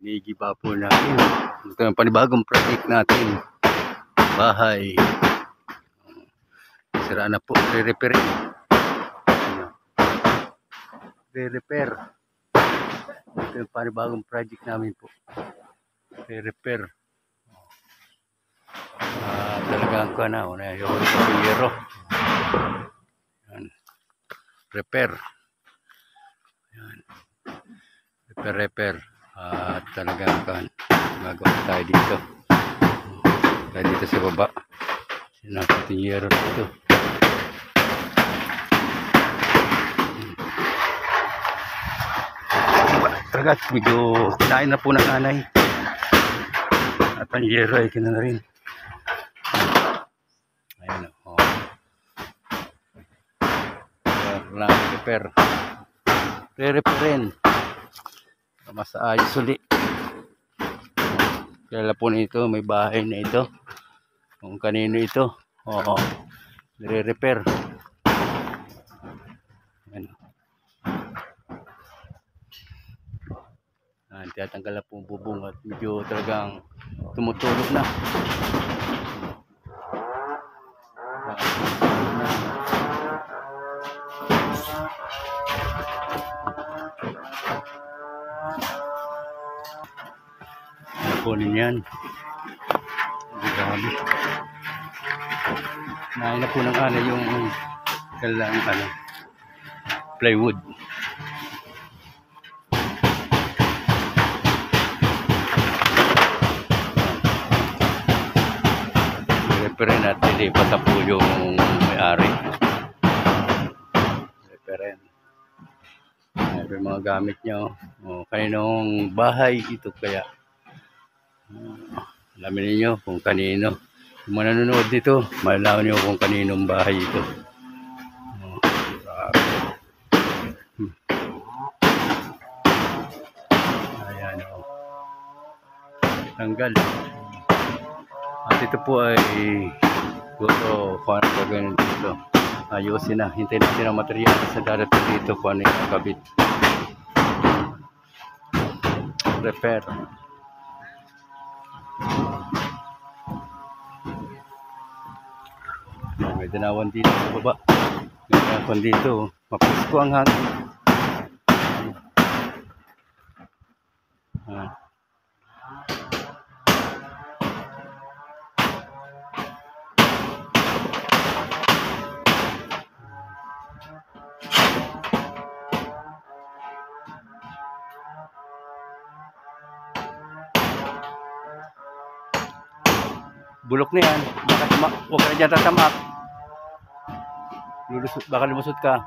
Ginigiba po natin. Ito ang panibagong project natin. Bahay. Sira na po. Re-repair. Re-repair. Ito yung panibagong project namin po. Re-repair. Talagang ko na. Una yung piyero. Repair. Yan. Repair. Talagang kan magawa tayo dito. Tayo dito sa baba. Sinapatiyero dito. Talaga medyo kinain na po ng anay. At ang yero ay kina na rin. Ayan o. Repair. Re-repairin. Mas ayos ulit. Kaya po nito, may bahay na ito. Kung kanino ito. Oo. Re-repair. Ayan. Tiyatanggal na po ang bubong at medyo talagang tumutulog na. Kunin yan. Grabe. Nain na po ng alay yung kailangan plywood. Reparin at lilipat na po yung may-ari. Reparin. Yung mga gamit nyo. Kaninong bahay ito kaya. Alamin niyo kung kanino. Kung manonood dito, malalaman niyo kung kaninong bahay ito. Ayan o. Tanggal. At ito po ay gusto kung ano gagawin dito. Ayusin na. Hintayin natin ang material sa darating dito kung ano yung kabit. Repair. May danawan dito sa baba. May danawan dito. Mapusko ang hangin. Bulok na yan. Huwag ka na dyan tatamak. Baka lumusot ka.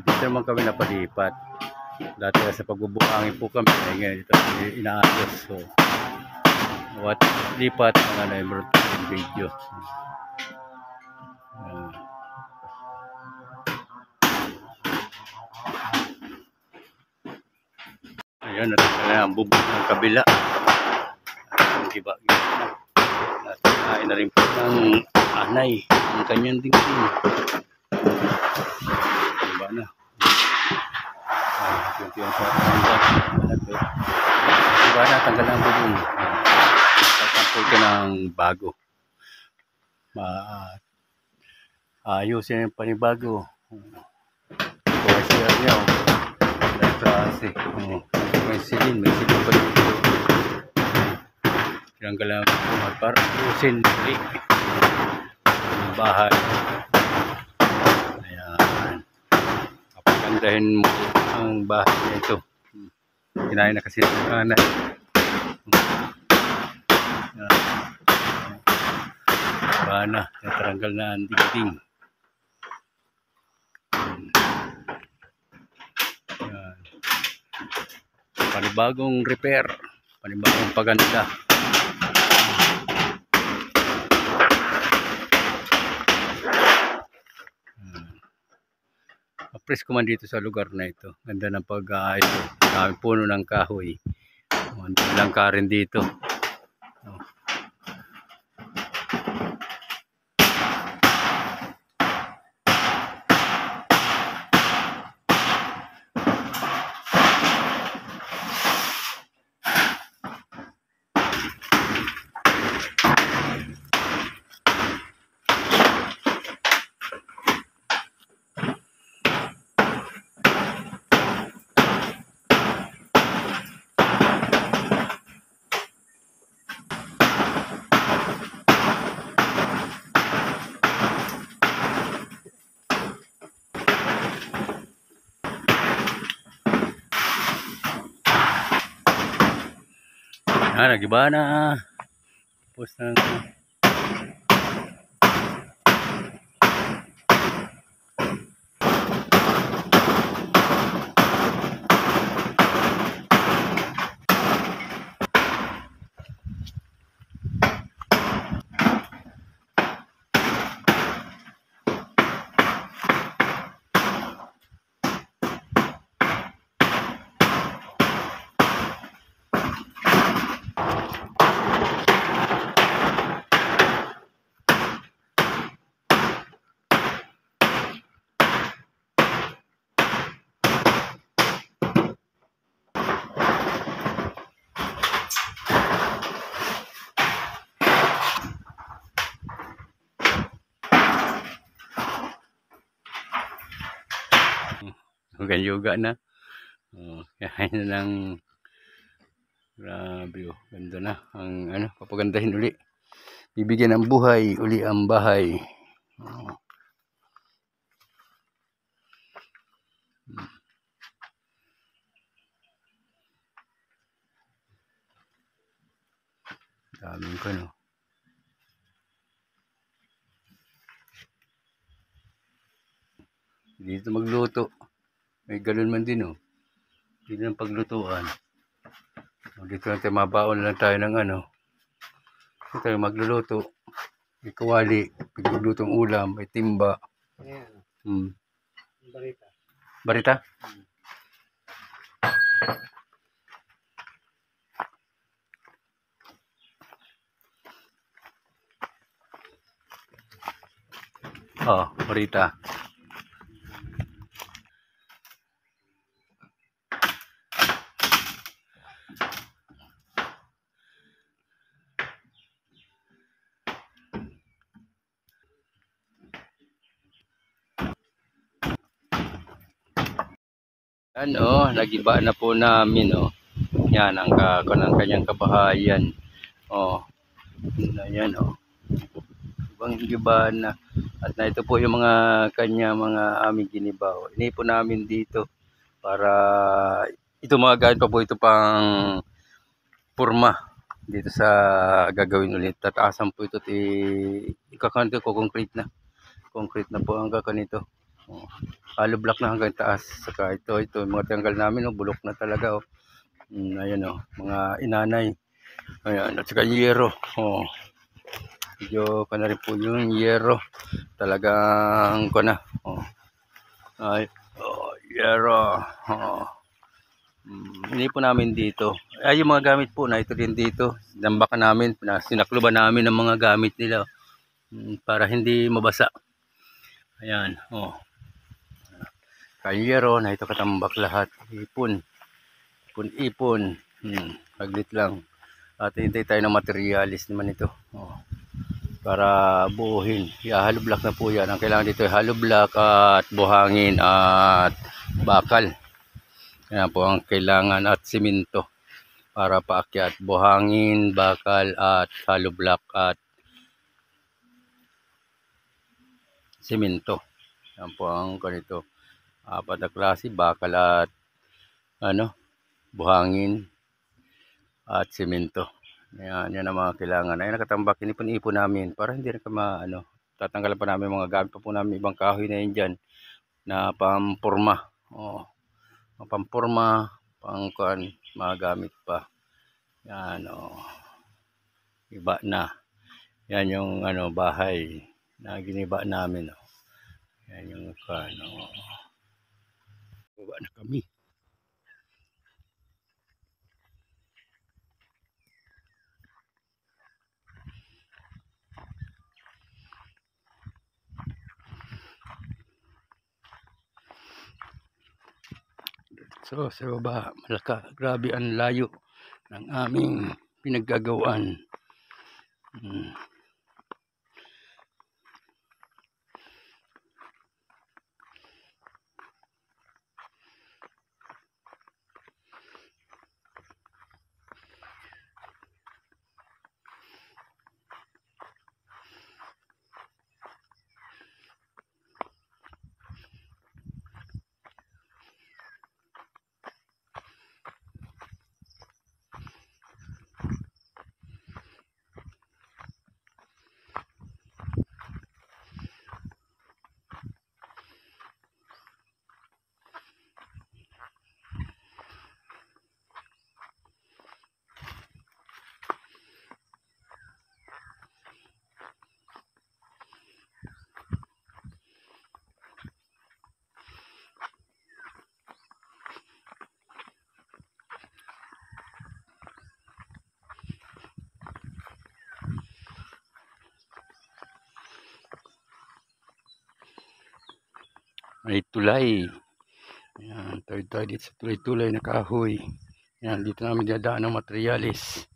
Dito naman kami napalipat. Dati sa pagbubuhangin po kami. Ngayon ito inaayos. So, what lipat ang meron yung video. Ayan, natin na ang bubog ng kabila. Diba? Natakain na rin po ng anay. Ang kanyang dingding. Diba na? Yung sa diba na, tanggal ang bubong. Tatampo ito ng bago. Ayusin yung panibago. Kuwasya niya. Kasi may silin pa dito. Tinanggal ang bubong para ayusin ang bahay. Ayan. Kapagandahin mo ang bahay na ito. Kinain na kasi ang anak. Na nataranggal na ang dingding. Panibagong repair, panibagong paganda. Presko man dito sa lugar na ito. Ganda ng pag-aayos. Dami puno ng kahoy. Ang lang ka rin dito. Oh. Nagiba na. Tapos na. Yoga na. Oh, kaya na lang. Grabe, oh. Ganda na. Ang ano, papagandahin uli. Bibigyan ng buhay uli ang bahay. Oh. Daming ko, no. Dito magluto. May galon man din, oh. Dito ng paglutuan. Dito lang tayo, mabaon lang tayo ng ano. Dito tayo magluluto. May kawali, maglulutong ulam, may timba. Ayan. Barita. Barita? Oh, barita. Ano, nagiba na po namin, oh. Yan ang kanyang kabahayan. Oh. Yan, oh. Ibang giba na. At na ito po yung mga mga aming ginibaw. Inipon namin dito para ito mga gamit pa po ito pang purma dito sa gagawin ulit. Tataasan po ito ikakanto ko concrete na. Concrete na po ang kakanito. Oh. Hollow block na hanggang taas. Saka ito mga tanggal namin, oh, bulok na talaga, oh. Ayan, oh, mga inanay. Ayan, at saka yero. Oh. Medyo ka na rin po yung yero. Talagang ko na. Oh. Ay, oh, yero. Oh. Hindi po namin dito. Ay, yung mga gamit po na ito din dito. Dambakan namin, sinakluban namin ng mga gamit nila, para hindi mabasa. Ayan, oh. Kayero na ito katambak lahat. Ipon. Haglit lang. At hintay tayo ng materialis naman ito. Oh. Para buuhin. Hollow block na po yan. Ang kailangan dito ay hollow block at buhangin at bakal. Yan po ang kailangan, at simento para paakyat. Buhangin, bakal at hollow block at simento. Yan po ang ganito. Apat na klase, bakal at buhangin at simento. Yan ang mga kailangan. Ay nakatambak, inipon-ipon namin para hindi na tatanggalan pa namin mga gamit pa po namin, ibang kahoy na yun dyan na pampurma. Oh, pampurma, pangkuan, mga gamit pa. Yan, oh. Iba na. Yan yung bahay na giniba namin, oh. Yan yung baba na kami. So sa baba, grabe ang layo ng aming pinaggagawaan. May tulay. Ayan, tayo dito sa tulay-tulay na kahoy. Ayan, dito namin dadaan ng materialis.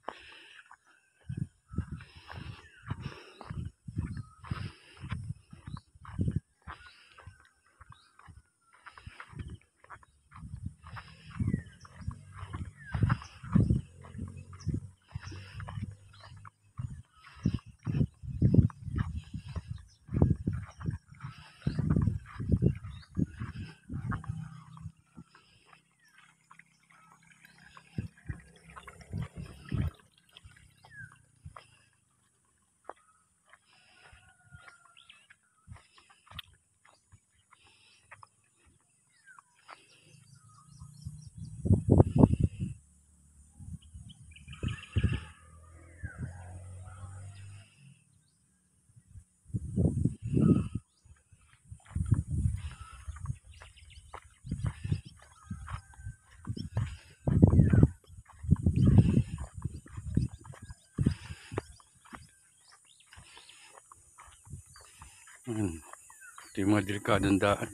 Ito yung mga delikadong daan.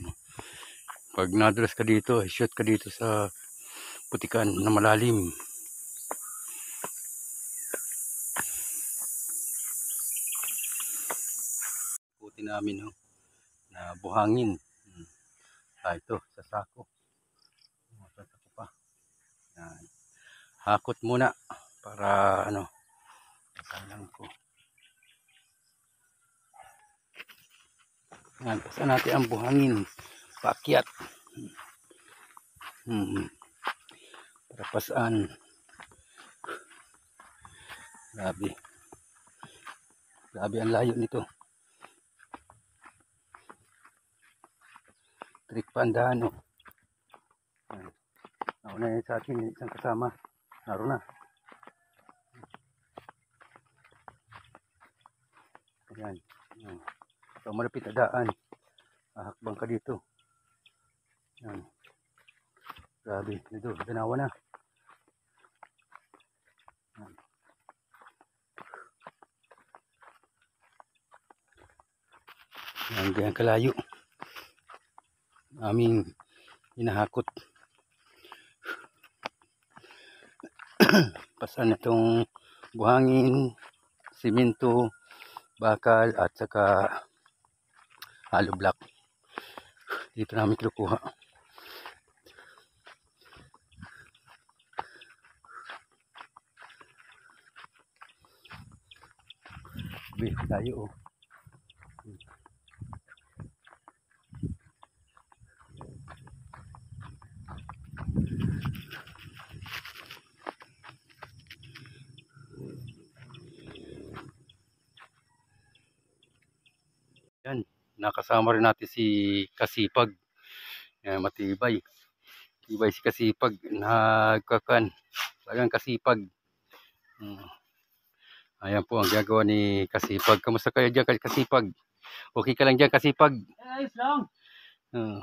Pag nadulas ka dito, shoot ka dito sa putikan na malalim. Puti namin na buhangin. Ito, sa sako. Sasako pa. Yan. Hakot muna para salang ko. Yan, pasan natin ang buhangin. Paakyat. Para pasaan. Grabe. Grabe ang layo nito. Trik pandahan Nauna yun sa akin, isang kasama. Naroon na. Ayan. So malapit na daan. Ahakbang ka dito. Ayan. Grabe. Dito, ganawa na. Ayan. Ayan, ganyan kalayo. Aming hinahakot. Pasan itong buhangin, simento, bakal at saka hollow block. Dito namin kinukuha. Tayo Yan, nakasama rin natin si Kasipag. Matibay. Matibay si Kasipag. Nagkakan. Talagang Kasipag. Ayan po ang gagawa ni Kasipag. Kamusta kayo dyan, Kasipag? Okay ka lang dyan, Kasipag? Ayos lang.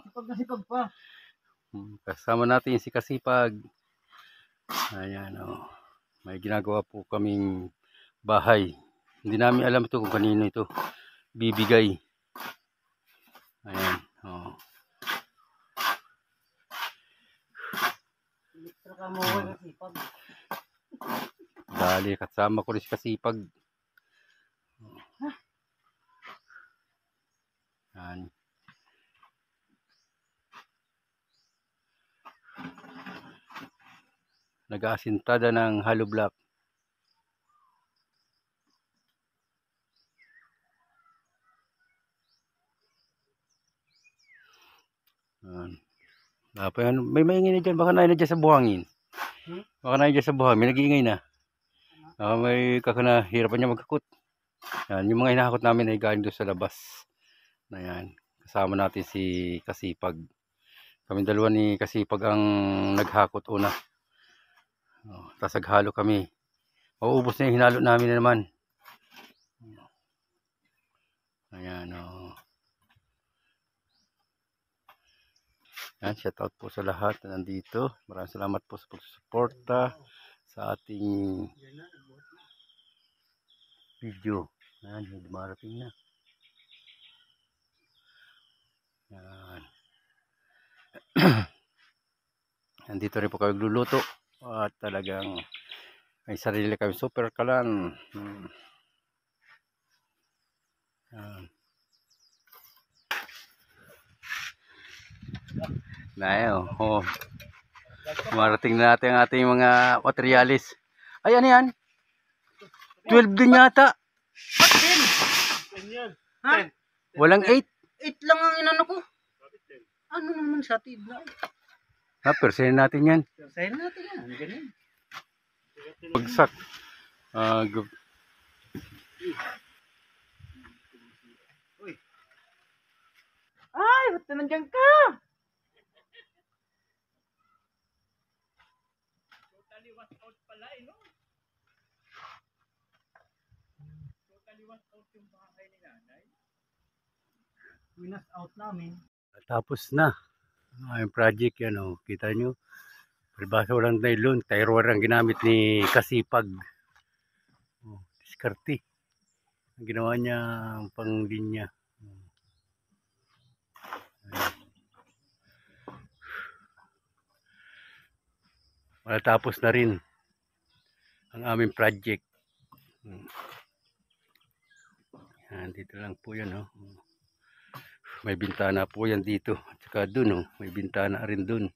Sipag na sipag pa. Kasama natin si Kasipag. Ayan may ginagawa po kaming bahay. Hindi namin alam ito kung kanino ito bibigay. Ayan. Pero kamuhay kasi pag Dali, kasama ko rin si Kasipag. Yan. Nag-aasintada ng hollow block. Yan. May maingay na dyan. Baka na dyan sa buhangin. Baka na dyan sa buhangin. May nag-iingay na. May hirapan niya magkakot. Yan. Yung mga hinahakot namin ay galing doon sa labas. Ayan. Kasama natin si Kasipag. Kami dalawa ni Kasipag ang naghakot una. Tapos naghalo kami. Mauubos na yung hinalo namin na naman. Ayan o. Yan, shout out po sa lahat na nandito. Maraming salamat po sa pagsusuporta sa ating video. Yan, dumarating na. Yan. Nandito rin po kami luluto. At talagang may sarili kami super kalan. Yan. Nayo, oh. Marating na natin ang ating mga materialis. Ay, ano yan? 12 din yata. ha? Walang 8. 8 lang ang inano ko. Ano naman sa tibla? Persayin natin yan. Sayin natin yan. Ganyan. Bagsak. Ay, ba't na nandiyan ka? Totally was out pala eh, no? Totally was out yung bahay ni nanay. Winas out namin. Tapos na. Yung project yan, oh. Kita nyo. Palibasa walang nylon. Tyrware ang ginamit ni Kasipag. Oh, diskarte. Ang ginawa niya pang linya. Matatapos na rin ang aming project. Yan, dito lang po yan. Oh. May bintana po yan dito. At saka dun, oh, may bintana rin dun.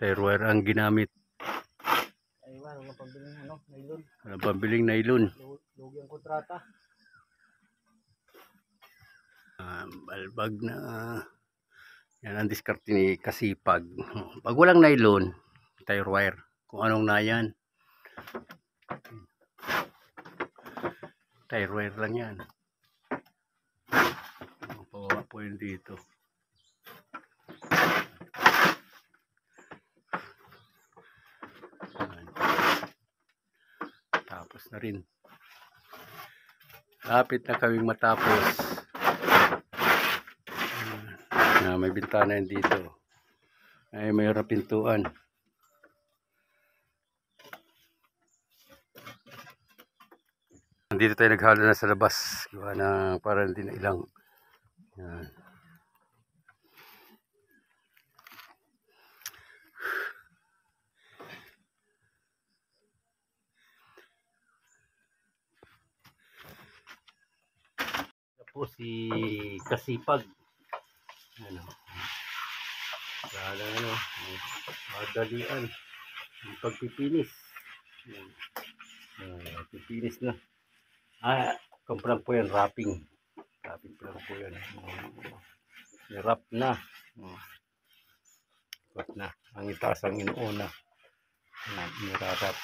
Tyrware ang ginamit. Aywan, walang pambiling ano, nylon. Walang pambiling nylon. Lugi ang kontrata. Balbag na. Yan ang diskarte ni Kasipag. Pag walang nylon, tyrware. Kung anong na yan. Tyrware lang yan. Pawawa po yun dito. Tapos na rin. Lapit na kaming matapos. May bintana yan dito. Ay, mayroon pintuan. Dito tayo naghalo na sa labas. Gawa na para hindi na ilang. Yan. Tapos si Kasipag. Ano? Kala ano, madalian. Pagpipinis. Pipinis na. Kumpran po yan, wrapping. Wrapping po lang po yan. Wrap na. Wrap na. Ang itaas ang inuuna. Nirarap.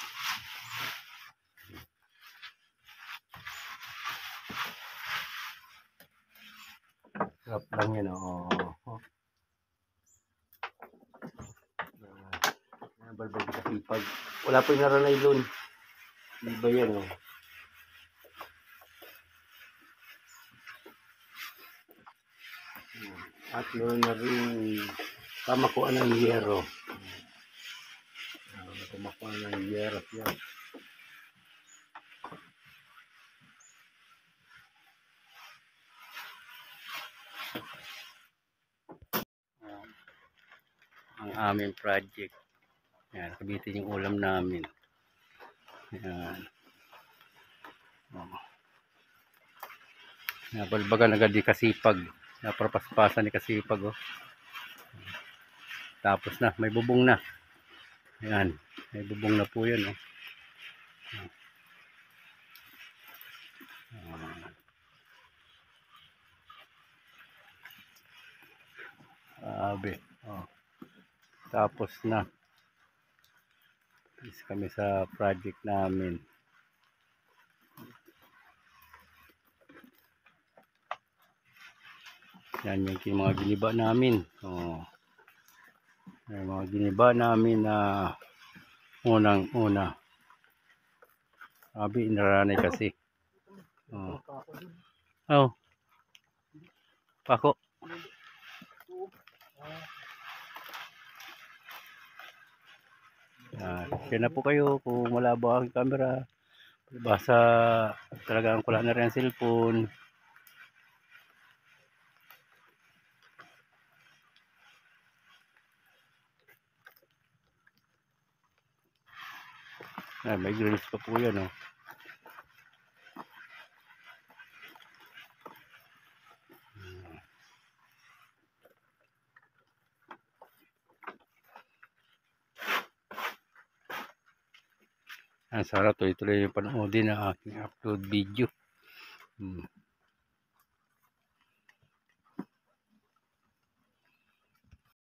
Wrap lang yan, oh. Balbag sa Kasipag. Wala po yung naraylon. Di ba yan, oh. At meron na rin pamakuan ng yero. Pamakuan ng yero yan. Ang aming project. Yan, kabitin yung ulam namin. Yan. Oh. Nabalbagan agad di Kasipag. Naprapaspasan ni Kasipag. Oh. Tapos na, may bubong na. Yan, may bubong na po yan. Oh. Abe. Oh. Tapos na. Is kami sa project namin. Yan yung mga giniba namin. Oh. Yung mga giniba namin na unang-una. Sabi, inaranay kasi. Oh. Oh. Pako. Kaya na po kayo kung malabo ang camera. Basta talagang wala na rin ang cellphone. May grills pa po yan. Oh. Sana tuloy-tuloy yung panoodin na aking upload video.